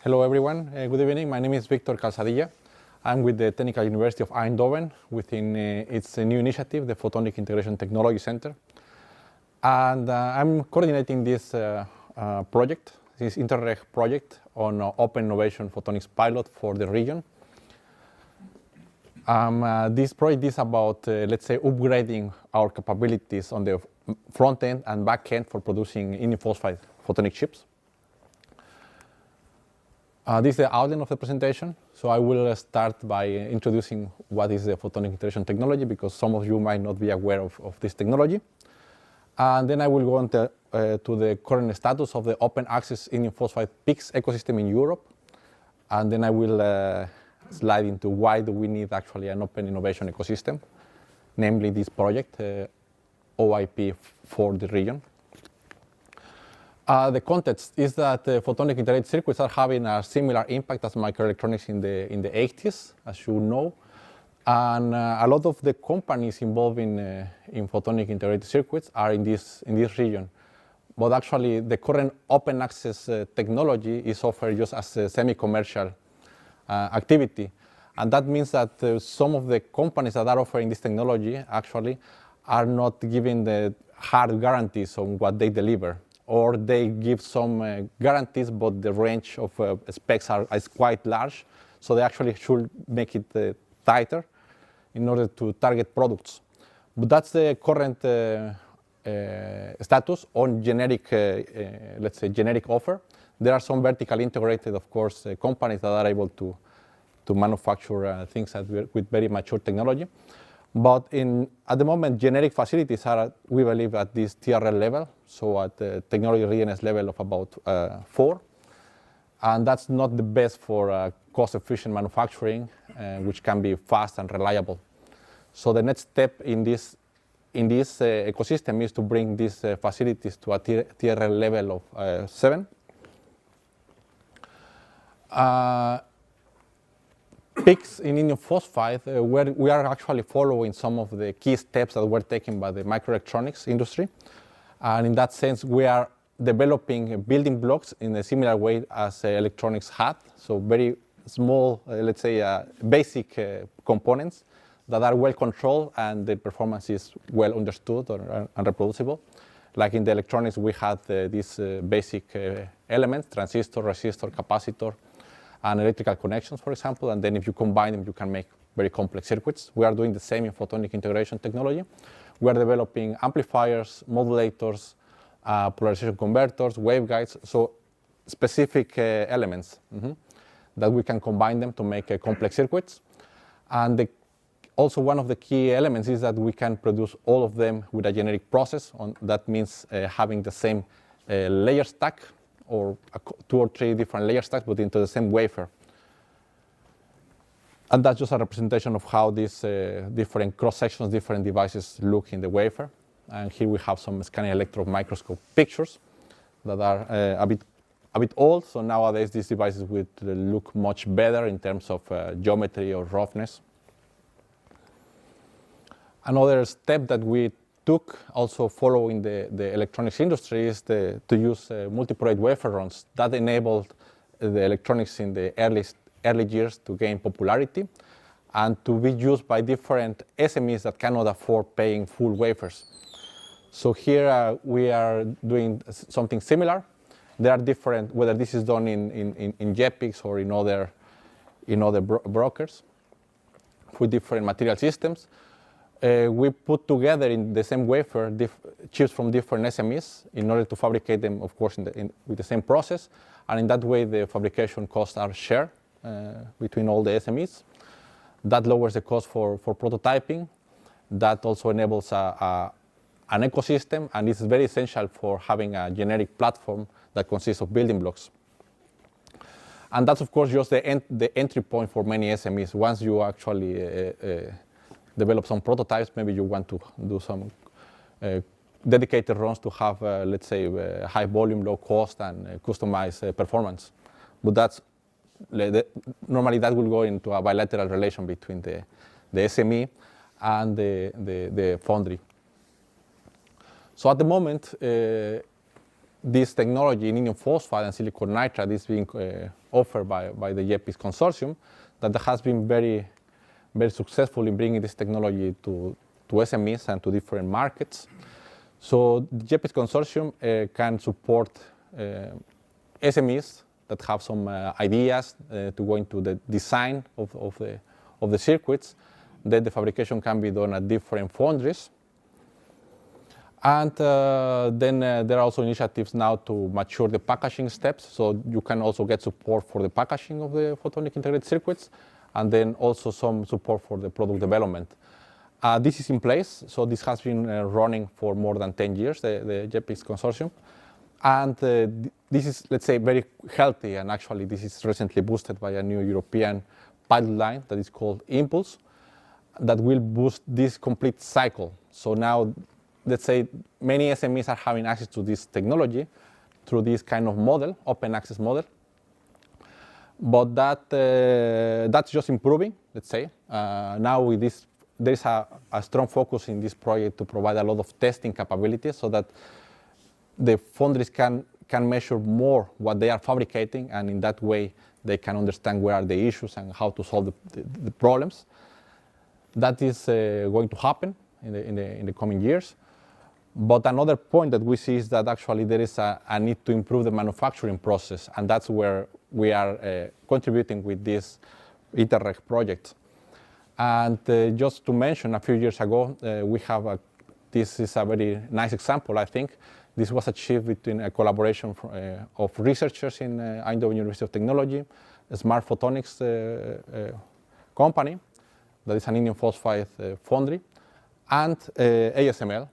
Hello everyone, good evening. My name is Victor Calzadilla. I'm with the Technical University of Eindhoven within its new initiative, the Photonic Integration Technology Center. And I'm coordinating this project, this InterReg project on open innovation photonics pilot for the region. This project is about, let's say, upgrading our capabilities on the front end and back end for producing indium phosphide photonic chips. This is the outline of the presentation. So I will start by introducing what is the photonic integration technology, because some of you might not be aware of this technology. And then I will go on to the current status of the open access indium phosphide PICs ecosystem in Europe. And then I will slide into why do we need actually an open innovation ecosystem, namely this project, OIP for the region. The context is that photonic integrated circuits are having a similar impact as microelectronics in the 80s, as you know. And a lot of the companies involved in photonic integrated circuits are in this region. But actually, the current open access technology is offered just as a semi-commercial activity. And that means that some of the companies that are offering this technology actually are not giving the hard guarantees on what they deliver. Or they give some guarantees, but the range of specs is quite large. So they actually should make it tighter in order to target products. But that's the current status on generic, let's say, generic offer. There are some vertically integrated, of course, companies that are able to manufacture things with very mature technology. But at the moment, generic facilities are, we believe, at this TRL level, so at the technology readiness level of about 4. And that's not the best for cost-efficient manufacturing, which can be fast and reliable. So the next step in this ecosystem is to bring these facilities to a TRL level of 7. PICs in indium phosphide, where we are actually following some of the key steps that were taken by the microelectronics industry. And in that sense, we are developing building blocks in a similar way as electronics had. So very small, let's say, basic components that are well controlled and the performance is well understood and reproducible. Like in the electronics, we had these basic elements, transistor, resistor, capacitor, and electrical connections, for example, and then if you combine them, you can make very complex circuits. We are doing the same in photonic integration technology. We are developing amplifiers, modulators, polarization converters, waveguides, so specific elements that we can combine them to make complex circuits. And also one of the key elements is that we can produce all of them with a generic process. That means having the same layer stack, or 2 or 3 different layer stacks, but into the same wafer. And that's just a representation of how these different cross-sections, different devices look in the wafer. And here we have some scanning electron microscope pictures that are a bit old. So nowadays, these devices would look much better in terms of geometry or roughness. Another step that we took, also following the electronics industry, is to use multi-project wafer runs. That enabled the electronics in the early years to gain popularity and to be used by different SMEs that cannot afford paying full wafers. So here we are doing something similar. There are different, whether this is done in JPICs or in other brokers with different material systems. We put together in the same wafer chips from different SMEs in order to fabricate them, of course, with the same process. And in that way, the fabrication costs are shared between all the SMEs. That lowers the cost for prototyping. That also enables an ecosystem, and this is very essential for having a generic platform that consists of building blocks. And that's, of course, just the entry point for many SMEs. Once you actually develop some prototypes, maybe you want to do some dedicated runs to have, let's say, high volume, low cost, and customized performance. But normally that will go into a bilateral relation between the SME and the foundry. So at the moment, this technology in indium phosphide and silicon nitride is being offered by the JEPIS consortium that has been very successful in bringing this technology to SMEs and to different markets. So the JEPIS consortium can support SMEs that have some ideas to go into the design of the circuits. Then the fabrication can be done at different foundries. And then there are also initiatives now to mature the packaging steps. So you can also get support for the packaging of the photonic integrated circuits, and then also some support for the product development. This is in place. So this has been running for more than 10 years, the JEPIS consortium. And this is, let's say, very healthy. And actually, this is recently boosted by a new European pilot line that is called Impulse, that will boost this complete cycle. So now, let's say, many SMEs are having access to this technology through this kind of model, open access model. But that's just improving, let's say. Now with this, there's a strong focus in this project to provide a lot of testing capabilities so that the foundries can measure more what they are fabricating, and in that way they can understand where are the issues and how to solve the problems. That is going to happen in the coming years. But another point that we see is that actually there is a need to improve the manufacturing process, and that's where we are contributing with this InterReg project. And just to mention, a few years ago, we have this is a very nice example, I think. This was achieved between a collaboration of researchers in Eindhoven University of Technology, a smart photonics company that is an indium phosphide foundry, and ASML.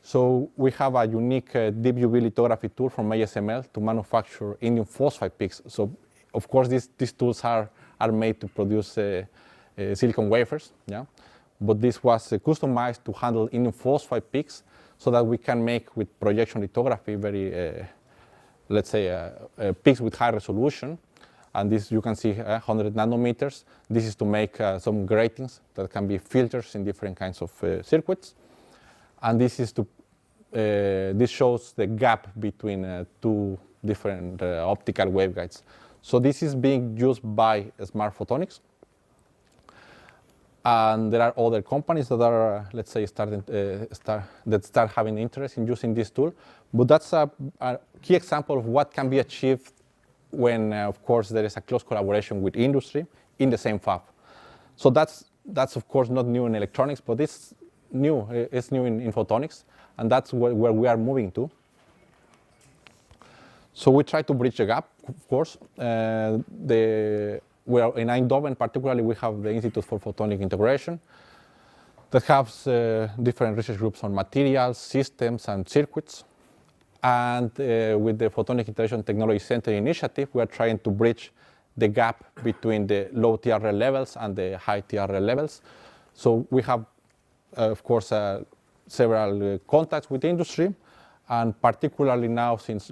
So we have a unique deep UV lithography tool from ASML to manufacture indium phosphide peaks. So of course these tools are made to produce silicon wafers, yeah? But this was customized to handle indium phosphide peaks so that we can make with projection lithography very, let's say, peaks with high resolution. And this you can see 100 nanometers. This is to make some gratings that can be filters in different kinds of circuits. And this is to this shows the gap between two different optical waveguides. So this is being used by smart photonics. And there are other companies that are, let's say, that start having interest in using this tool. But that's a key example of what can be achieved when, of course, there is a close collaboration with industry in the same fab. So that's of course not new in electronics, but it's new. It's new in photonics, and that's where we are moving to. So we try to bridge the gap, of course. Well, in Eindhoven, particularly, we have the Institute for Photonic Integration that has different research groups on materials, systems, and circuits. And with the Photonic Integration Technology Center initiative, we are trying to bridge the gap between the low TRL levels and the high TRL levels. So we have, of course, several contacts with industry, and particularly now, since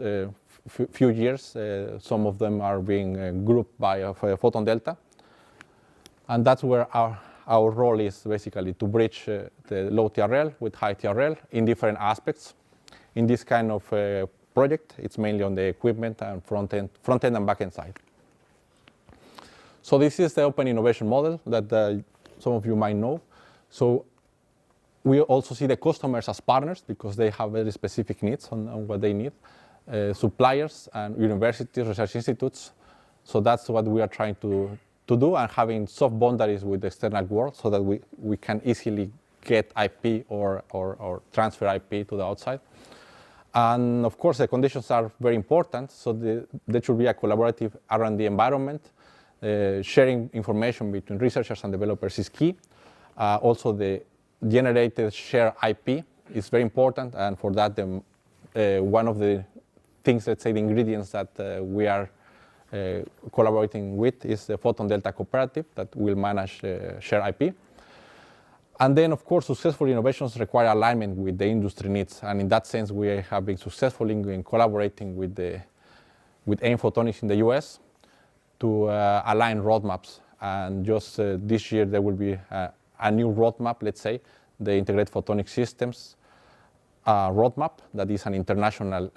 few years, some of them are being grouped by photon delta, and that's where our role is basically to bridge the low TRL with high TRL in different aspects. In this kind of project, it's mainly on the equipment and front end and back end side. So this is the open innovation model that some of you might know. So we also see the customers as partners because they have very specific needs on what they need. Suppliers and universities, research institutes. So that's what we are trying to do, and having soft boundaries with the external world so that we can easily get IP or transfer IP to the outside. And of course, the conditions are very important. So there should be a collaborative R&D environment. Sharing information between researchers and developers is key. Also, the generated share IP is very important, and for that, one of the things, let's say, the ingredients that we are collaborating with is the Photon Delta Cooperative that will manage share IP. And then, of course, successful innovations require alignment with the industry needs. And in that sense, we have been successful in collaborating with AIM Photonics in the US to align roadmaps. And just this year, there will be a new roadmap, let's say, the Integrated Photonic Systems roadmap that is an international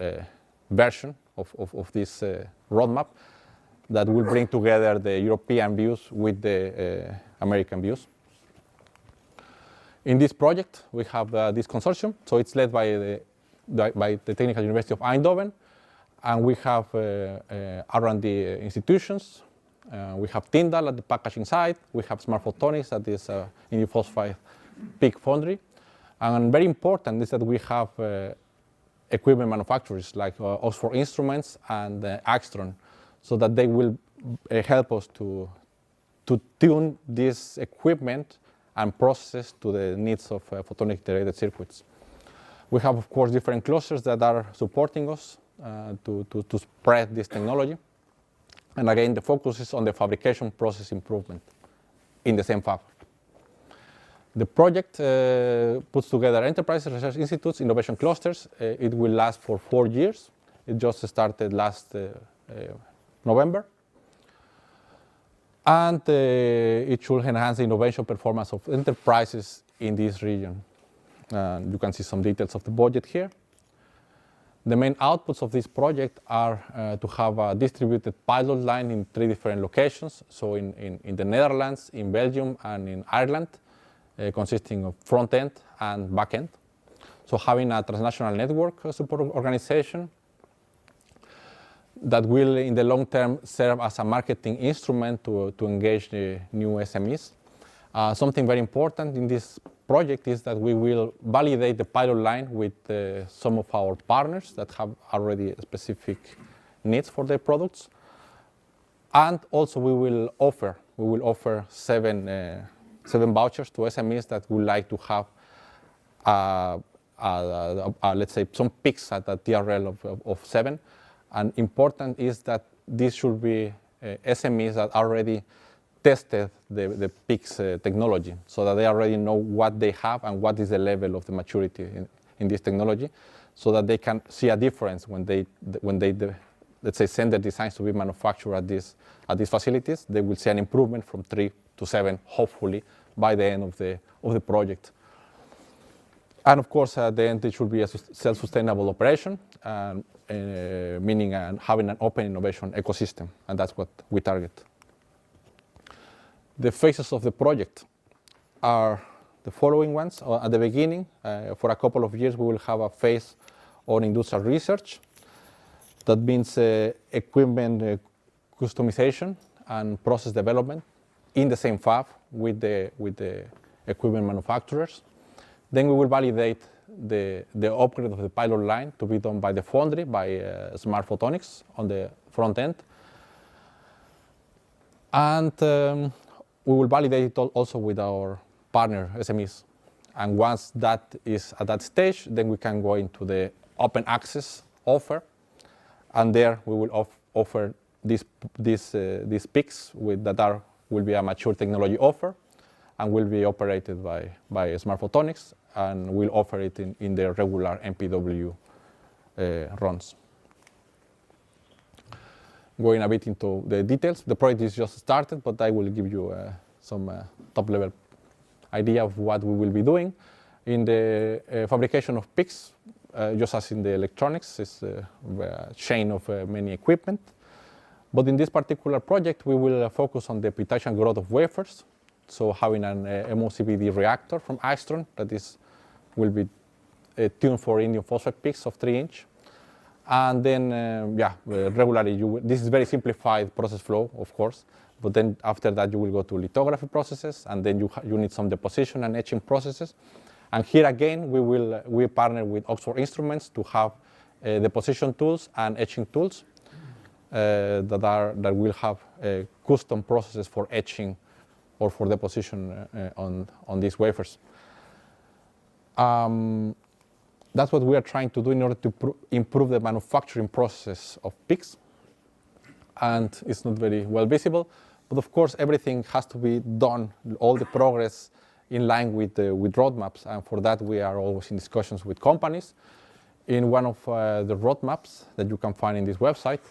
version of this roadmap that will bring together the European views with the American views. In this project, we have this consortium. So it's led by the Technical University of Eindhoven. And we have R&D institutions. We have Tyndall at the packaging side. We have Smart Photonics at this indium phosphide PIC foundry. And very important is that we have equipment manufacturers like Oxford Instruments and Axtron, so that they will help us to tune this equipment and process to the needs of photonic integrated circuits. We have, of course, different clusters that are supporting us to spread this technology. And again, the focus is on the fabrication process improvement in the same fab. The project puts together enterprise research institutes, innovation clusters. It will last for 4 years. It just started last November. And it should enhance the innovation performance of enterprises in this region. You can see some details of the budget here. The main outputs of this project are to have a distributed pilot line in 3 different locations. So in the Netherlands, in Belgium, and in Ireland, consisting of front end and back end. So having a transnational network support organization that will, in the long term, serve as a marketing instrument to engage the new SMEs. Something very important in this project is that we will validate the pilot line with some of our partners that have already specific needs for their products. And also we will offer 7 vouchers to SMEs that would like to have, let's say, some PICs at a TRL of 7. And important is that this should be SMEs that already tested the PICs technology, so that they already know what they have and what is the level of the maturity in this technology, so that they can see a difference when they let's say, send their designs to be manufactured at these facilities. They will see an improvement from 3 to 7, hopefully, by the end of the project. And of course, at the end, it should be a self-sustainable operation, meaning having an open innovation ecosystem, and that's what we target. The phases of the project are the following ones. At the beginning, for a couple of years, we will have a phase on industrial research. That means equipment customization and process development in the same fab with the equipment manufacturers. Then we will validate the upgrade of the pilot line to be done by the foundry, by Smart Photonics on the front end. And we will validate it also with our partner SMEs. And once that is at that stage, then we can go into the open access offer. And there we will offer these PICs that will be a mature technology offer and will be operated by Smart Photonics, and we'll offer it in the regular MPW runs. Going a bit into the details, the project is just started, but I will give you some top-level idea of what we will be doing. In the fabrication of PICs, just as in the electronics, it's a chain of many equipment. But in this particular project, we will focus on the epitaxial growth of wafers. So having an MOCVD reactor from Axtron that will be tuned for indium phosphide PICs of 3-inch. And then, regularly, this is very simplified process flow, of course. But then after that, you will go to lithography processes, and then you need some deposition and etching processes. And here again, we partner with Oxford Instruments to have deposition tools and etching tools that will have custom processes for etching or for deposition on these wafers. That's what we are trying to do in order to improve the manufacturing process of PICs. And it's not very well visible, but of course everything has to be done, all the progress in line with roadmaps, and for that we are always in discussions with companies. In one of the roadmaps that you can find in this website,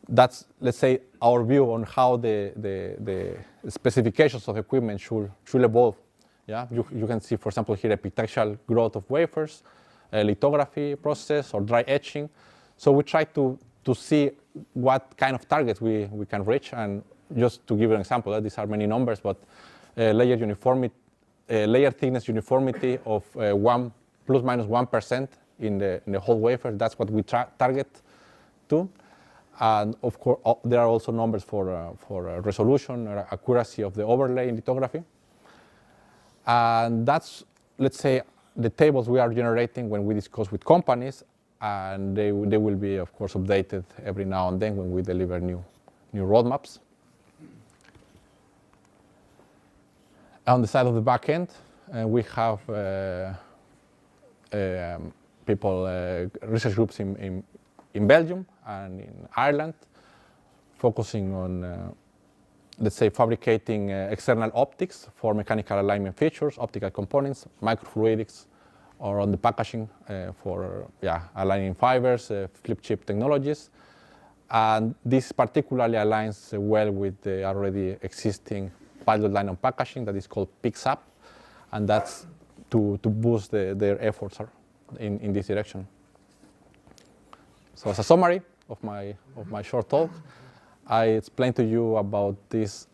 that's, let's say, our view on how the specifications of equipment should evolve. Yeah, you can see, for example, here epitaxial growth of wafers, lithography process, or dry etching. So we try to to see what kind of targets we can reach. And just to give you an example, these are many numbers, but layer thickness uniformity of 1 plus minus 1% in the whole wafer. That's what we target to. And of course, there are also numbers for resolution or accuracy of the overlay in lithography. And that's, let's say, the tables we are generating when we discuss with companies, and they will be, of course, updated every now and then when we deliver new roadmaps. On the side of the back end, we have research groups in Belgium and in Ireland, focusing on, let's say, fabricating external optics for mechanical alignment features, optical components, microfluidics, or on the packaging for aligning fibers, flip chip technologies. And this particularly aligns well with the already existing pilot line on packaging that is called PIXAP, and that's to boost their efforts in this direction. So as a summary of my short talk, I explained to you about these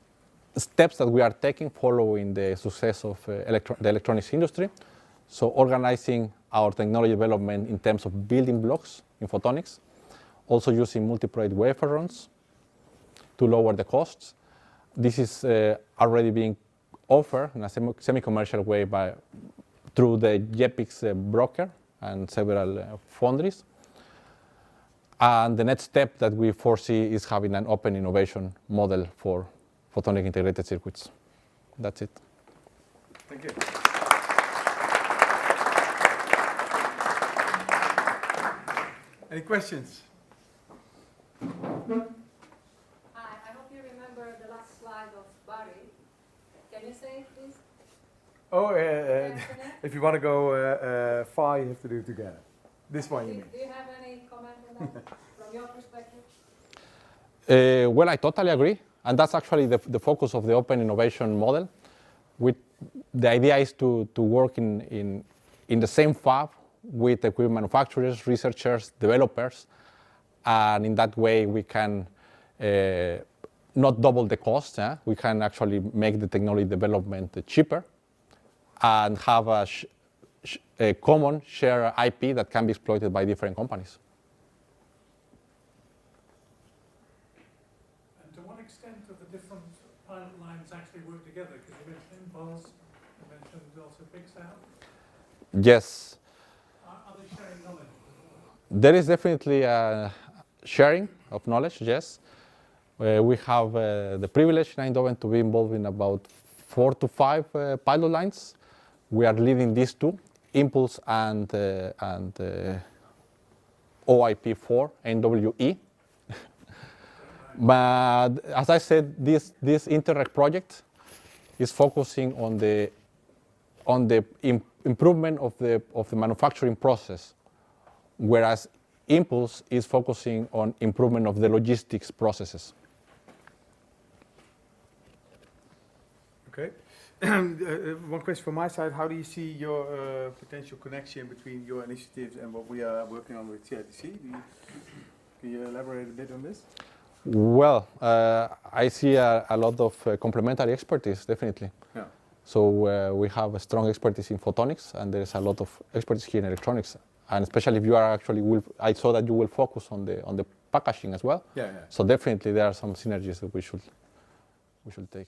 steps that we are taking following the success of the electronics industry. So organizing our technology development in terms of building blocks in photonics, also using multi-project wafer runs to lower the costs. This is already being offered in a semi-commercial way through the JPIX broker and several foundries. And the next step that we foresee is having an open innovation model for photonic integrated circuits. That's it. Thank you. Any questions? Hi, I hope you remember the last slide of Barry. Can you say it, please? Oh, if you want to go far, you have to do it together. This one, you mean? Do you have any comment on that from your perspective? Well, I totally agree. And that's actually the focus of the open innovation model. The idea is to work in the same fab with equipment manufacturers, researchers, developers. And in that way, we can not double the cost. We can actually make the technology development cheaper and have a common share IP that can be exploited by different companies. And to what extent do the different pilot lines actually work together? Because you mentioned Impulse, you mentioned also PIXAP. Yes. Are they sharing knowledge? There is definitely a sharing of knowledge, yes. We have the privilege in Eindhoven to be involved in about 4 to 5 pilot lines. We are leading these two, Impulse and OIP4NWE. But as I said, this InterReg project is focusing on the improvement of the manufacturing process, whereas Impulse is focusing on improvement of the logistics processes. Okay. One question from my side. How do you see your potential connection between your initiatives and what we are working on with CITC? Can you elaborate a bit on this? Well, I see a lot of complementary expertise, definitely. Yeah. So we have a strong expertise in photonics, and there's a lot of expertise here in electronics. And especially if you are actually, I saw that you will focus on the packaging as well. Yeah. So definitely there are some synergies that we should take.